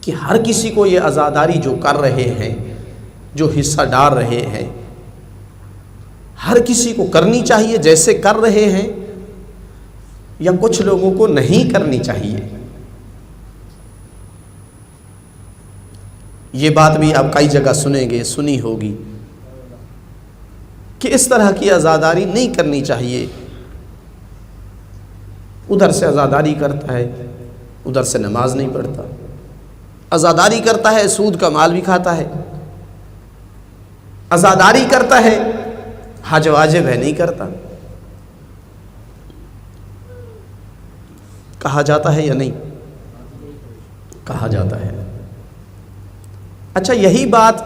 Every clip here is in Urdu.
کہ ہر کسی کو یہ عزاداری جو کر رہے ہیں، جو حصہ ڈال رہے ہیں، ہر کسی کو کرنی چاہیے جیسے کر رہے ہیں، یا کچھ لوگوں کو نہیں کرنی چاہیے؟ یہ بات بھی آپ کئی جگہ سنیں گے، سنی ہوگی کہ اس طرح کی عزاداری نہیں کرنی چاہیے. ادھر سے عزاداری کرتا ہے، ادھر سے نماز نہیں پڑھتا، عزاداری کرتا ہے سود کا مال بھی کھاتا ہے، عزاداری کرتا ہے حج واجب ہے نہیں کرتا. کہا جاتا ہے یا نہیں؟ کہا جاتا ہے. اچھا، یہی بات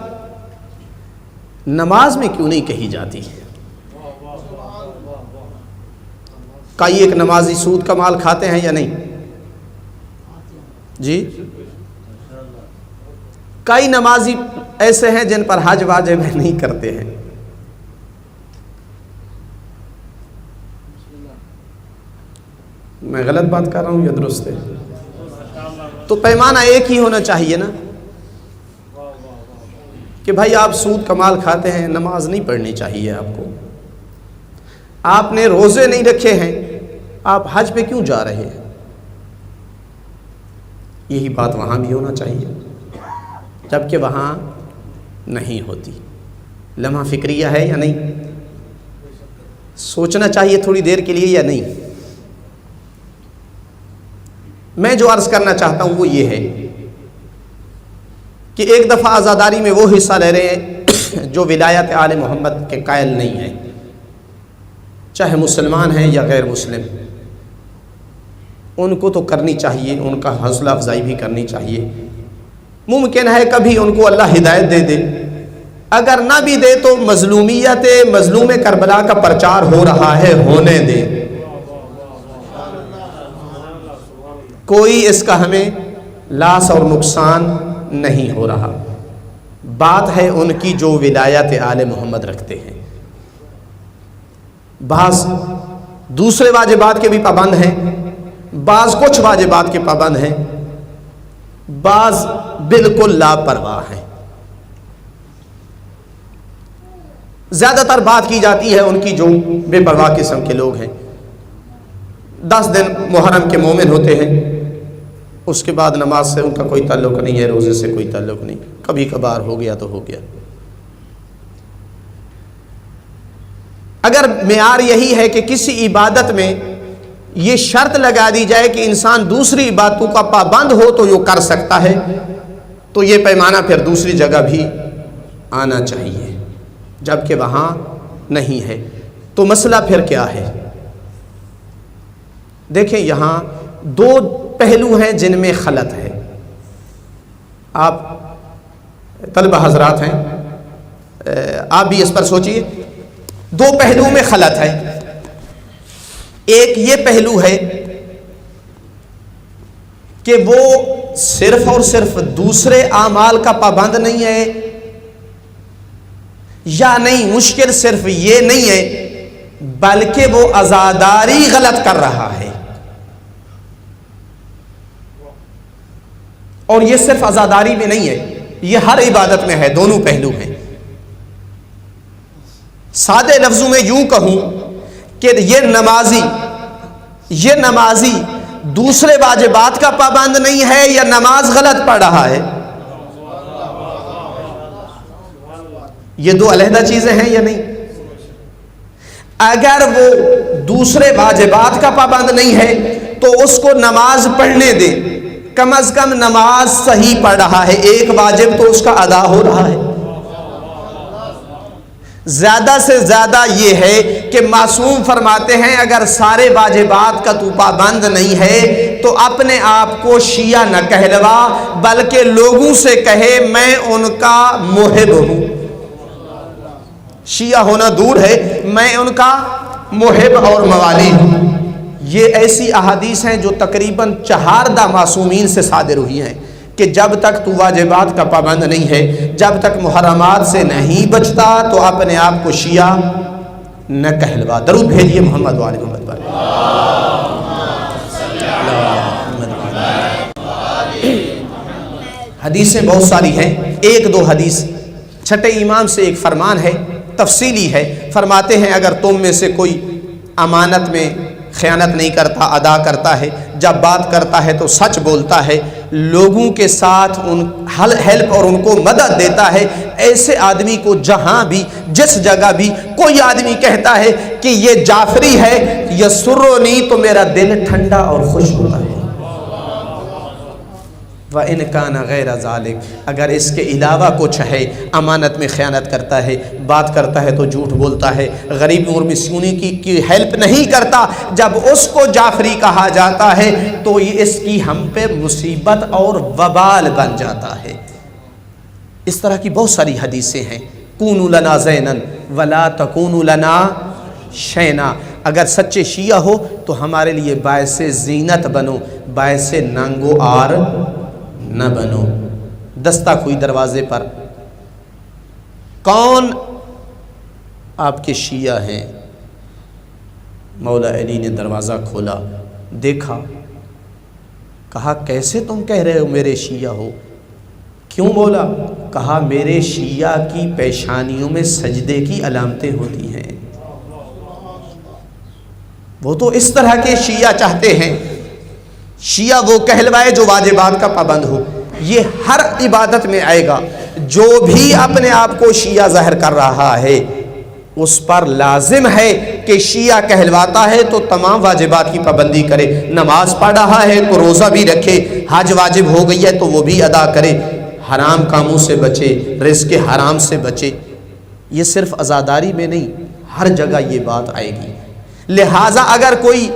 نماز میں کیوں نہیں کہی جاتی؟ کئی ایک نمازی سود کا مال کھاتے ہیں یا نہیں؟ جی، کئی نمازی ایسے ہیں جن پر حج واجب ہے نہیں کرتے ہیں. میں غلط بات کر رہا ہوں یا درست ہے؟ تو پیمانہ ایک ہی ہونا چاہیے نا، کہ بھائی آپ سود کا مال کھاتے ہیں، نماز نہیں پڑھنی چاہیے آپ کو. آپ نے روزے نہیں رکھے ہیں، آپ حج پہ کیوں جا رہے ہیں؟ یہی بات وہاں بھی ہونا چاہیے، جبکہ وہاں نہیں ہوتی. لمحہ فکریہ ہے یا نہیں؟ سوچنا چاہیے تھوڑی دیر کے لیے یا نہیں؟ میں جو عرض کرنا چاہتا ہوں وہ یہ ہے کہ ایک دفعہ عزاداری میں وہ حصہ لے رہے ہیں جو ولایت آل محمد کے قائل نہیں ہیں، چاہے مسلمان ہیں یا غیر مسلم. ان کو تو کرنی چاہیے، ان کا حوصلہ افزائی بھی کرنی چاہیے. ممکن ہے کبھی ان کو اللہ ہدایت دے دے، اگر نہ بھی دے تو مظلومیت مظلوم کربلا کا پرچار ہو رہا ہے، ہونے دے. کوئی اس کا ہمیں لاس اور نقصان نہیں ہو رہا. بات ہے ان کی جو ولایت آل محمد رکھتے ہیں. بعض دوسرے واجبات کے بھی پابند ہیں، بعض کچھ واجبات کے پابند ہیں، بعض بالکل لاپرواہ ہیں. زیادہ تر بات کی جاتی ہے ان کی جو بے پرواہ قسم کے لوگ ہیں. 10 دن محرم کے مومن ہوتے ہیں، اس کے بعد نماز سے ان کا کوئی تعلق نہیں ہے، روزے سے کوئی تعلق نہیں، کبھی کبھار ہو گیا تو ہو گیا. اگر معیار یہی ہے کہ کسی عبادت میں یہ شرط لگا دی جائے کہ انسان دوسری عبادتوں کا پابند ہو تو یہ کر سکتا ہے، تو یہ پیمانہ پھر دوسری جگہ بھی آنا چاہیے، جبکہ وہاں نہیں ہے. تو مسئلہ پھر کیا ہے؟ دیکھیں، یہاں 2 پہلو ہیں جن میں خلط ہے. آپ طلبہ حضرات ہیں، آپ بھی اس پر سوچئے. 2 پہلو میں خلط ہے. ایک یہ پہلو ہے کہ وہ صرف اور صرف دوسرے اعمال کا پابند نہیں ہے، یا نہیں، مشکل صرف یہ نہیں ہے بلکہ وہ عزاداری غلط کر رہا ہے. اور یہ صرف عزاداری میں نہیں ہے، یہ ہر عبادت میں ہے. دونوں پہلو ہیں. سادے لفظوں میں یوں کہوں کہ یہ نمازی دوسرے واجبات کا پابند نہیں ہے یا نماز غلط پڑھ رہا ہے. یہ 2 علیحدہ چیزیں ہیں یا نہیں؟ اگر وہ دوسرے واجبات کا پابند نہیں ہے تو اس کو نماز پڑھنے دے، کم از کم نماز صحیح پڑھ رہا ہے، ایک واجب تو اس کا ادا ہو رہا ہے. زیادہ سے زیادہ یہ ہے کہ معصوم فرماتے ہیں اگر سارے واجبات کا تو پابند نہیں ہے تو اپنے آپ کو شیعہ نہ کہلوا، بلکہ لوگوں سے کہے میں ان کا محب ہوں. شیعہ ہونا دور ہے، میں ان کا محب اور موالی ہوں. یہ ایسی احادیث ہیں جو تقریباً 4 معصومین سے صادر ہوئی ہیں کہ جب تک تو واجبات کا پابند نہیں ہے، جب تک محرمات سے نہیں بچتا تو اپنے آپ کو شیعہ نہ کہلوا. درود بھیجیے محمد و آل محمد پر. حدیثیں بہت ساری ہیں، ایک دو حدیث چھٹے امام سے ایک فرمان ہے، تفصیلی ہے، فرماتے ہیں اگر تم میں سے کوئی امانت میں خیانت نہیں کرتا، ادا کرتا ہے، جب بات کرتا ہے تو سچ بولتا ہے، لوگوں کے ساتھ ان ہیلپ اور ان کو مدد دیتا ہے، ایسے آدمی کو جہاں بھی جس جگہ بھی کوئی آدمی کہتا ہے کہ یہ جعفری ہے یسرنی، تو میرا دل ٹھنڈا اور خوش ہوتا ہے۔ وَإِنْ كَانَ غَيْرَ ذَلِكَ، اگر اس کے علاوہ کچھ ہے، امانت میں خیانت کرتا ہے، بات کرتا ہے تو جھوٹ بولتا ہے، غریب اور مسکینوں کی ہیلپ نہیں کرتا، جب اس کو جعفری کہا جاتا ہے تو یہ اس کی ہم پہ مصیبت اور وبال بن جاتا ہے۔ اس طرح کی بہت ساری حدیثیں ہیں، کونوا لنا زینا ولا تکونوا لنا شینا، اگر سچے شیعہ ہو تو ہمارے لیے باعث زینت بنو، باعث ننگ و عار نہ بنو۔ دستک ہوئی دروازے پر، کون آپ کے شیعہ ہیں؟ مولا علی نے دروازہ کھولا، دیکھا، کہا کیسے تم کہہ رہے ہو میرے شیعہ ہو؟ کیوں بولا؟ کہا میرے شیعہ کی پیشانیوں میں سجدے کی علامتیں ہوتی ہیں۔ وہ تو اس طرح کے شیعہ چاہتے ہیں، شیعہ وہ کہلوائے جو واجبات کا پابند ہو۔ یہ ہر عبادت میں آئے گا، جو بھی اپنے آپ کو شیعہ ظاہر کر رہا ہے اس پر لازم ہے کہ شیعہ کہلواتا ہے تو تمام واجبات کی پابندی کرے، نماز پڑھ رہا ہے تو روزہ بھی رکھے، حج واجب ہو گئی ہے تو وہ بھی ادا کرے، حرام کاموں سے بچے، رزق حرام سے بچے۔ یہ صرف عزاداری میں نہیں، ہر جگہ یہ بات آئے گی۔ لہٰذا اگر کوئی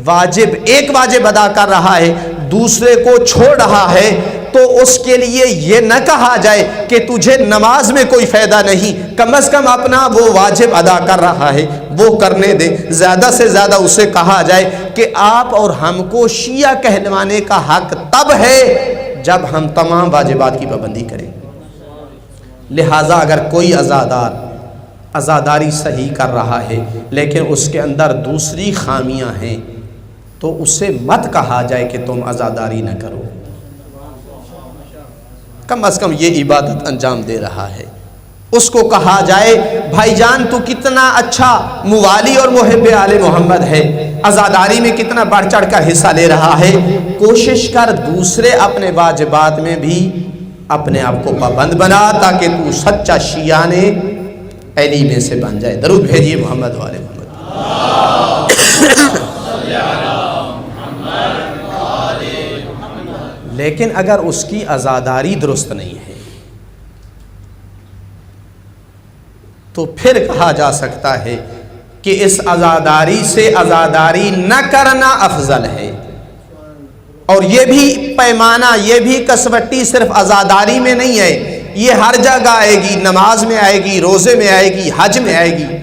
واجب ایک واجب ادا کر رہا ہے، دوسرے کو چھوڑ رہا ہے، تو اس کے لیے یہ نہ کہا جائے کہ تجھے نماز میں کوئی فائدہ نہیں، کم از کم اپنا وہ واجب ادا کر رہا ہے وہ کرنے دے۔ زیادہ سے زیادہ اسے کہا جائے کہ آپ اور ہم کو شیعہ کہلوانے کا حق تب ہے جب ہم تمام واجبات کی پابندی کریں۔ لہٰذا اگر کوئی عزاداری صحیح کر رہا ہے لیکن اس کے اندر دوسری خامیاں ہیں تو اسے مت کہا جائے کہ تم عزاداری نہ کرو، کم از کم یہ عبادت انجام دے رہا ہے۔ اس کو کہا جائے بھائی جان تو کتنا اچھا موالی اور محب آل محمد ہے، عزاداری میں کتنا بڑھ چڑھ کر حصہ لے رہا ہے، کوشش کر دوسرے اپنے واجبات میں بھی اپنے آپ کو پابند بنا تاکہ تو سچا شیعہ علی میں سے بن جائے۔ درود بھیجیے محمد والے محمد۔ لیکن اگر اس کی عزاداری درست نہیں ہے تو پھر کہا جا سکتا ہے کہ اس عزاداری سے عزاداری نہ کرنا افضل ہے۔ اور یہ بھی پیمانہ، یہ بھی کسوٹی صرف عزاداری میں نہیں ہے، یہ ہر جگہ آئے گی، نماز میں آئے گی، روزے میں آئے گی، حج میں آئے گی۔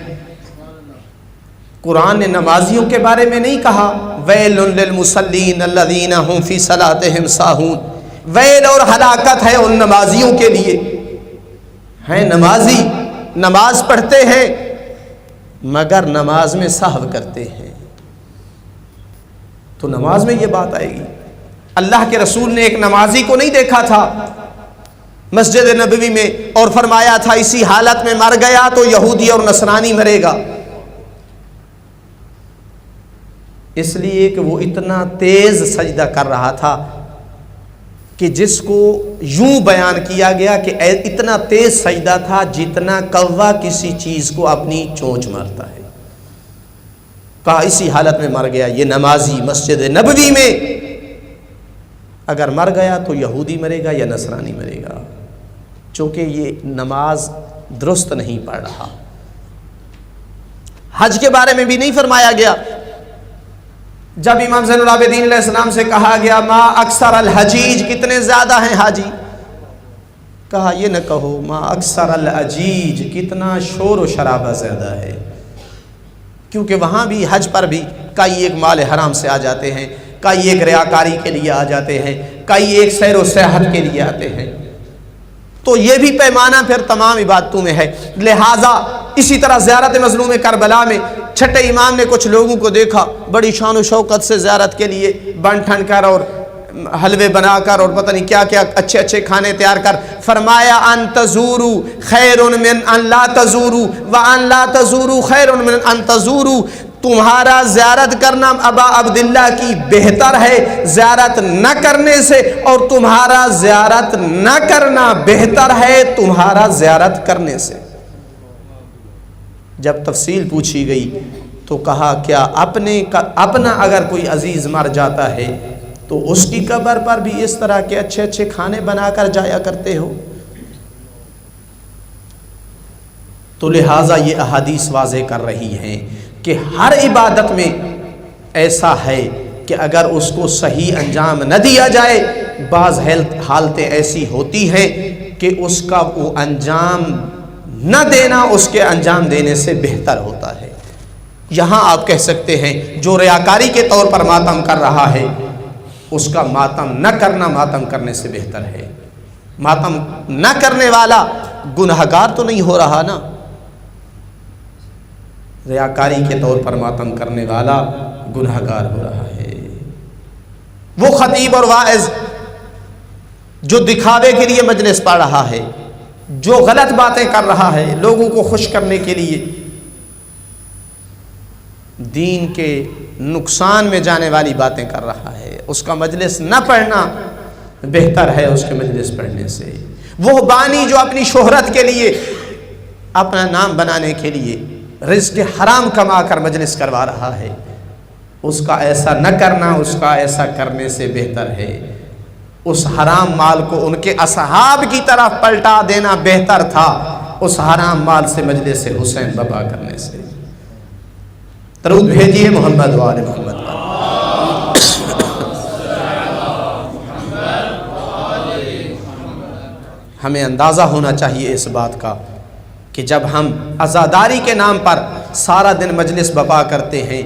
قرآن نے نمازیوں کے بارے میں نہیں کہا ویل للمصلین الذین هم فی صلاتہم ساہون، ویل اور ہلاکت ہے ان نمازیوں کے لیے۔ ہیں نمازی، نماز پڑھتے ہیں مگر نماز میں سہو کرتے ہیں، تو نماز میں یہ بات آئے گی۔ اللہ کے رسول نے ایک نمازی کو نہیں دیکھا تھا مسجد نبوی میں اور فرمایا تھا اسی حالت میں مر گیا تو یہودی اور نصرانی مرے گا، اس لیے کہ وہ اتنا تیز سجدہ کر رہا تھا کہ جس کو یوں بیان کیا گیا کہ اتنا تیز سجدہ تھا جتنا کوا کسی چیز کو اپنی چونچ مارتا ہے۔ کہا اسی حالت میں مر گیا یہ نمازی مسجد نبوی میں، اگر مر گیا تو یہودی مرے گا یا نصرانی مرے گا، چونکہ یہ نماز درست نہیں پڑھ رہا۔ حج کے بارے میں بھی نہیں فرمایا گیا۔ جب امام زین العابدین علیہ السلام سے کہا گیا ما اکثر الحجیج، کتنے زیادہ ہیں حاجی، کہا یہ نہ کہو ما اکثر الحجیج، کتنا شور و شرابہ زیادہ ہے، کیونکہ وہاں بھی حج پر بھی کئی ایک مال حرام سے آ جاتے ہیں، کئی ایک ریاکاری کے لیے آ جاتے ہیں، کئی ایک سیر و سیاحت کے لیے آتے ہیں، تو یہ بھی پیمانہ پھر تمام عبادتوں میں ہے۔ لہٰذا اسی طرح زیارت مظلوم کربلا میں چھٹے امام نے کچھ لوگوں کو دیکھا بڑی شان و شوکت سے زیارت کے لیے بن ٹھن کر اور حلوے بنا کر اور پتہ نہیں کیا کیا اچھے اچھے کھانے تیار کر، فرمایا ان تزورو خیر من ان لا تزورو وان لا تزورو خیر من ان تزورو، تمہارا زیارت کرنا ابا عبداللہ کی بہتر ہے زیارت نہ کرنے سے، اور تمہارا زیارت نہ کرنا بہتر ہے تمہارا زیارت کرنے سے۔ جب تفصیل پوچھی گئی تو کہا کیا اپنا اگر کوئی عزیز مر جاتا ہے تو اس کی قبر پر بھی اس طرح کے اچھے اچھے کھانے بنا کر جایا کرتے ہو؟ تو لہٰذا یہ احادیث واضح کر رہی ہیں کہ ہر عبادت میں ایسا ہے کہ اگر اس کو صحیح انجام نہ دیا جائے، بعض حالتیں ایسی ہوتی ہیں کہ اس کا وہ انجام نہ دینا اس کے انجام دینے سے بہتر ہوتا ہے۔ یہاں آپ کہہ سکتے ہیں جو ریاکاری کے طور پر ماتم کر رہا ہے اس کا ماتم نہ کرنا ماتم کرنے سے بہتر ہے۔ ماتم نہ کرنے والا گنہگار تو نہیں ہو رہا نا، ریاکاری کے طور پر ماتم کرنے والا گنہگار ہو رہا ہے۔ وہ خطیب اور واعظ جو دکھاوے کے لیے مجلس پڑھ رہا ہے، جو غلط باتیں کر رہا ہے لوگوں کو خوش کرنے کے لیے، دین کے نقصان میں جانے والی باتیں کر رہا ہے، اس کا مجلس نہ پڑھنا بہتر ہے اس کے مجلس پڑھنے سے۔ وہ بانی جو اپنی شہرت کے لیے، اپنا نام بنانے کے لیے رزق حرام کما کر مجلس کروا رہا ہے، اس کا ایسا نہ کرنا اس کا ایسا کرنے سے بہتر ہے۔ اس حرام مال کو ان کے اصحاب کی طرف پلٹا دینا بہتر تھا اس حرام مال سے مجلس حسین بپا کرنے سے۔ درود بھیجیے محمد و آل محمد۔ ہمیں اندازہ ہونا چاہیے اس بات کا کہ جب ہم عزاداری کے نام پر سارا دن مجلس بپا کرتے ہیں،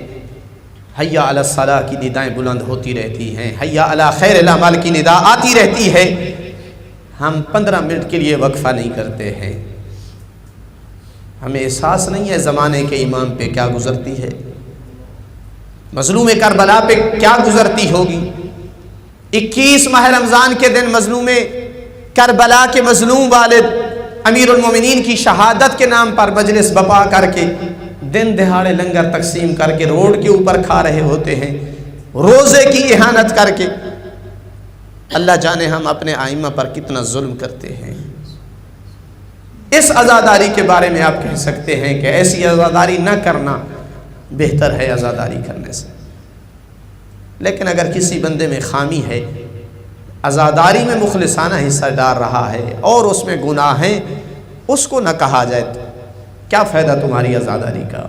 حیا علی الصلاۃ کی ندائیں بلند ہوتی رہتی ہیں، حیا علی خیر الاعمال کی ندا آتی رہتی ہے، ہم 15 منٹ کے لیے وقفہ نہیں کرتے ہیں۔ ہمیں احساس نہیں ہے زمانے کے امام پہ کیا گزرتی ہے، مظلوم کربلا پہ کیا گزرتی ہوگی۔ 21 ماہ رمضان کے دن مظلوم کربلا کے مظلوم والد امیر المومنین کی شہادت کے نام پر مجلس بپا کر کے دن دہاڑے لنگر تقسیم کر کے روڈ کے اوپر کھا رہے ہوتے ہیں، روزے کی اہانت کر کے۔ اللہ جانے ہم اپنے ائمہ پر کتنا ظلم کرتے ہیں۔ اس عزاداری کے بارے میں آپ کہہ سکتے ہیں کہ ایسی عزاداری نہ کرنا بہتر ہے عزاداری کرنے سے، لیکن اگر کسی بندے میں خامی ہے، عزاداری میں مخلصانہ حصہ ڈال رہا ہے اور اس میں گناہ ہیں، اس کو نہ کہا جائے تو کیا فائدہ تمہاری عزاداری کا؟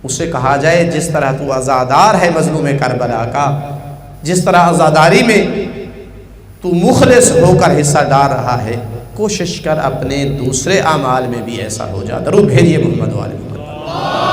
اسے کہا جائے جس طرح تو عزادار ہے مظلوم کربلا کا، جس طرح عزاداری میں تو مخلص ہو کر حصہ ڈال رہا ہے، کوشش کر اپنے دوسرے اعمال میں بھی ایسا ہو جا۔ درود بھیجیے محمد و آل محمد۔